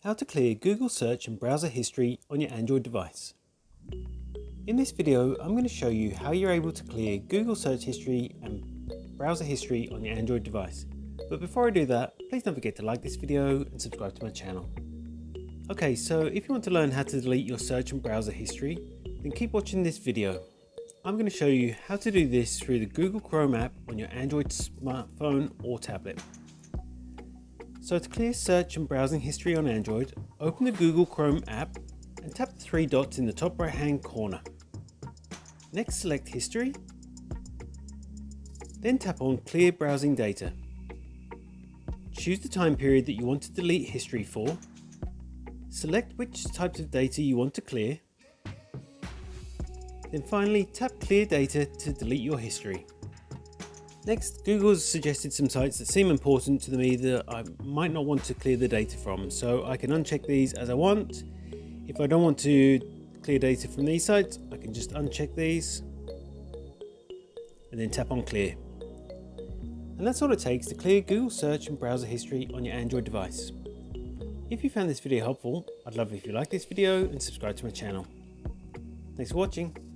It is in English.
How to clear Google search and browser history on your Android device. In this video, I'm going to show you how you're able to clear Google search history and browser history on your Android device. But before I do that, please don't forget to like this video and subscribe to my channel. Okay, so if you want to learn how to delete your search and browser history, then keep watching this video. I'm going to show you how to do this through the Google Chrome app on your Android smartphone or tablet. So to clear search and browsing history on Android, open the Google Chrome app and tap the three dots in the top right hand corner. Next, select History, then tap on Clear Browsing Data. Choose the time period that you want to delete history for, select which types of data you want to clear, then finally tap Clear Data to delete your history. Next, Google's suggested some sites that seem important to me that I might not want to clear the data from, so I can uncheck these as I want. If I don't want to clear data from these sites, I can just uncheck these and then tap on Clear. And that's all it takes to clear Google search and browser history on your Android device. If you found this video helpful, I'd love it if you like this video and subscribe to my channel. Thanks for watching.